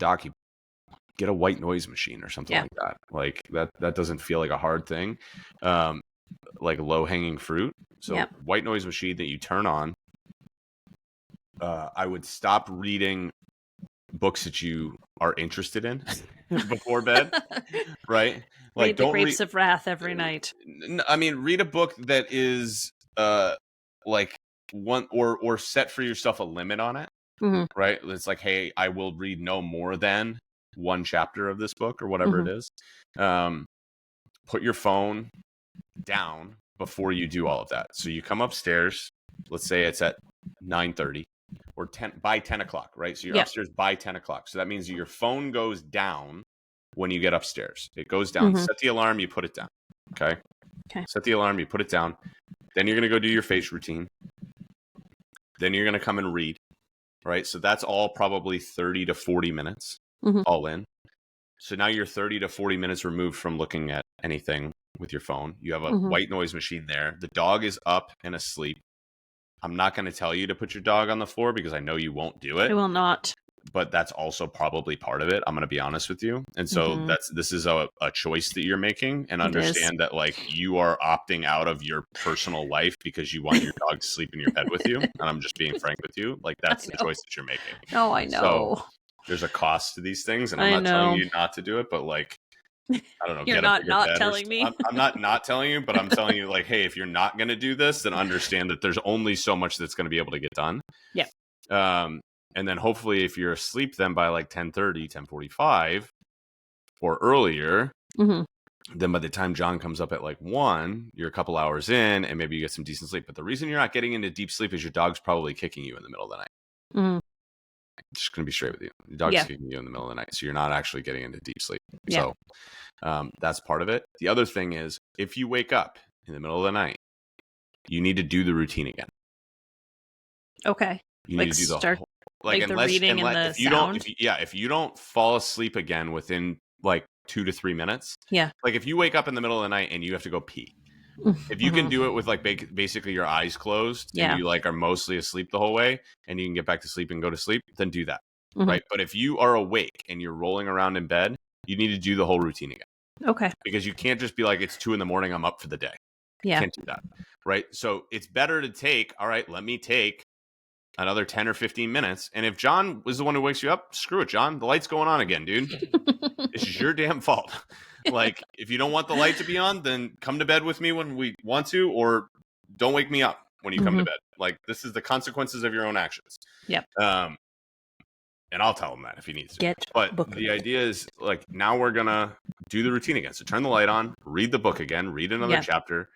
get a white noise machine or something like that. Like that doesn't feel like a hard thing. Like low hanging fruit. So white noise machine that you turn on. I would stop reading books that you are interested in before bed, right? Like read the Grapes of Wrath every night. I mean, read a book that is like one or set for yourself a limit on it, right? It's like, hey, I will read no more than 1 chapter of this book or whatever it is. Put your phone down before you do all of that. So you come upstairs, let's say it's at 9:30 or by 10 o'clock, right? So you're upstairs by 10 o'clock. So that means your phone goes down when you get upstairs. It goes down. Set the alarm, you put it down. Okay. Set the alarm, you put it down. Then you're going to go do your face routine. Then you're going to come and read, right? So that's all probably 30 to 40 minutes all in. So now you're 30 to 40 minutes removed from looking at anything with your phone. You have a white noise machine there. The dog is up and asleep. I'm not going to tell you to put your dog on the floor because I know you won't do it. I will not. But that's also probably part of it. I'm going to be honest with you. And so this is a choice that you're making, and understand that like you are opting out of your personal life because you want your dog to sleep in your bed with you. And I'm just being frank with you. Like that's the choice that you're making. No, I know. So there's a cost to these things, and I'm not telling you not to do it, but like, I don't know. You're not telling me. I'm not telling you, but I'm telling you like, hey, if you're not going to do this, then understand that there's only so much that's going to be able to get done. Yeah. And then hopefully if you're asleep then by like 10:30, 10:45 or earlier, then by the time John comes up at like 1, you're a couple hours in and maybe you get some decent sleep. But the reason you're not getting into deep sleep is your dog's probably kicking you in the middle of the night. Just going to be straight with you. The dog's kicking you in the middle of the night, so you're not actually getting into deep sleep. So that's part of it. The other thing is, if you wake up in the middle of the night, you need to do the routine again. Okay. You need to do the whole, like the reading and the sound. If you don't fall asleep again within like 2 to 3 minutes, like if you wake up in the middle of the night and you have to go pee, if you can do it with like basically your eyes closed and you like are mostly asleep the whole way and you can get back to sleep and go to sleep, then do that. Right. But if you are awake and you're rolling around in bed, you need to do the whole routine again. Okay. Because you can't just be like, it's 2 a.m, I'm up for the day. Yeah. Can't do that. Right. So it's better to take, all right, let me take another 10 or 15 minutes. And if John was the one who wakes you up, screw it, John. The light's going on again, dude. It's just your damn fault. Like, if you don't want the light to be on, then come to bed with me when we want to, or don't wake me up when you come to bed. Like, this is the consequences of your own actions. Yep. And I'll tell him that if he needs to. But the idea is, like, now we're going to do the routine again. So turn the light on, read the book again, read another chapter.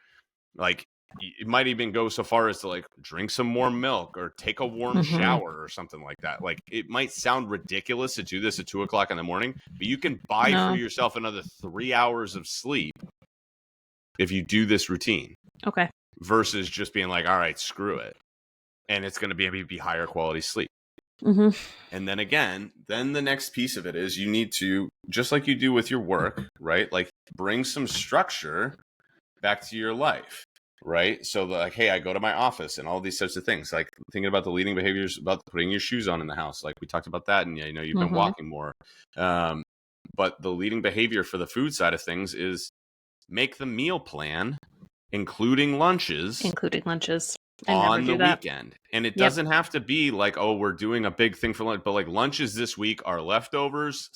Like, it might even go so far as to like drink some warm milk or take a warm shower or something like that. Like, it might sound ridiculous to do this at 2 o'clock in the morning, but you can buy for yourself another 3 hours of sleep if you do this routine. Okay. Versus just being like, all right, screw it. And it's going to be higher quality sleep. And then again, then the next piece of it is you need to, just like you do with your work, right? Like, bring some structure back to your life. Right. So like, hey, I go to my office and all these sorts of things, like thinking about the leading behaviors, about putting your shoes on in the house. Like we talked about that. And you've been walking more. But the leading behavior for the food side of things is make the meal plan, including lunches on the weekend. And it doesn't have to be like, oh, we're doing a big thing for lunch, but like lunches this week are leftovers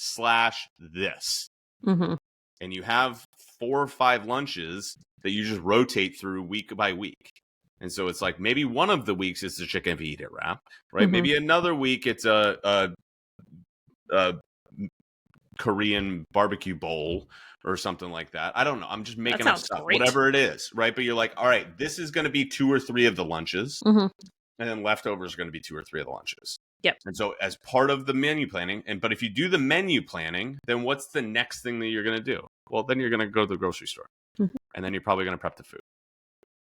/ this. And you have 4 or 5 lunches that you just rotate through week by week. And so it's like, maybe one of the weeks it's the chicken fajita wrap, right? Maybe another week it's a Korean barbecue bowl or something like that. I don't know. I'm just making up stuff, whatever it is, right? But you're like, all right, this is going to be 2 or 3 of the lunches. And then leftovers are going to be 2 or 3 of the lunches. Yep. And so as part of the menu planning, but if you do the menu planning, then what's the next thing that you're going to do? Well, then you're going to go to the grocery store. And then you're probably going to prep the food.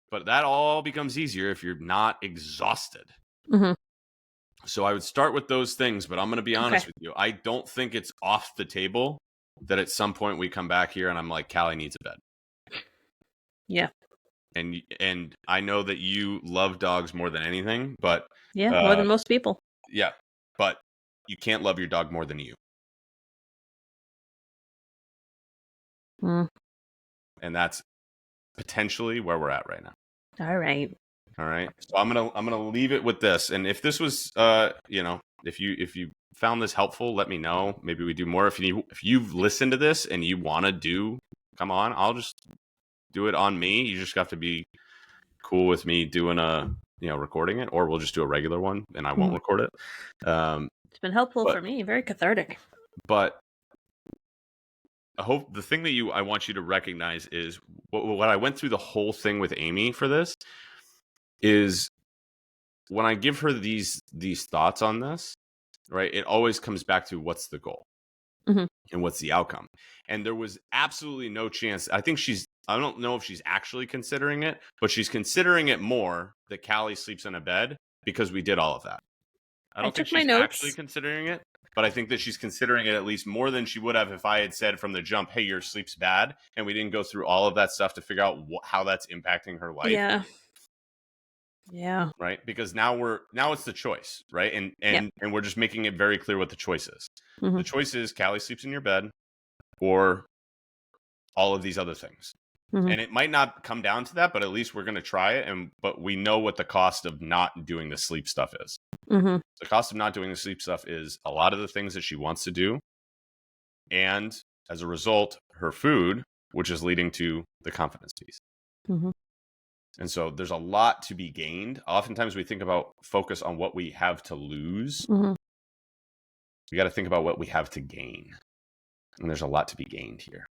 But that all becomes easier if you're not exhausted. So I would start with those things, but I'm going to be honest with you. I don't think it's off the table that at some point we come back here and I'm like, Callie needs a bed. Yeah. And I know that you love dogs more than anything, but more than most people. Yeah. But you can't love your dog more than you. And that's potentially where we're at right now. All right. So I'm gonna leave it with this. And if this was, if you found this helpful, let me know. Maybe we do more. If you've listened to this and you want to come on, I'll just do it on me. You just have to be cool with me doing recording it, or we'll just do a regular one and I won't record it. It's been helpful for me. Very cathartic. But I hope the thing that I want you to recognize is what I went through the whole thing with Amy for this is when I give her these thoughts on this, right? It always comes back to what's the goal and what's the outcome. And there was absolutely no chance. I don't know if she's actually considering it, but she's considering it more that Callie sleeps in a bed because we did all of that. I don't think she's actually considering it. But I think that she's considering it at least more than she would have if I had said from the jump, hey, your sleep's bad. And we didn't go through all of that stuff to figure out how that's impacting her life. Yeah. Right. Because now it's the choice. Right. And we're just making it very clear what the choice is. The choice is Callie sleeps in your bed or all of these other things. And it might not come down to that, but at least we're going to try it. But we know what the cost of not doing the sleep stuff is. The cost of not doing the sleep stuff is a lot of the things that she wants to do. And as a result, her food, which is leading to the confidence piece. And so there's a lot to be gained. Oftentimes we think about focus on what we have to lose. We got to think about what we have to gain. And there's a lot to be gained here.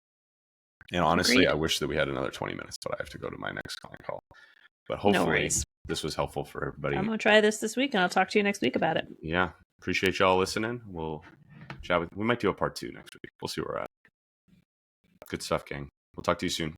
And honestly, I wish that we had another 20 minutes, but I have to go to my next client call. But hopefully this was helpful for everybody. I'm going to try this week and I'll talk to you next week about it. Yeah. appreciate y'all listening. We'll chat with. We might do a part 2 next week. We'll see where we're at. Good stuff, gang. We'll talk to you soon.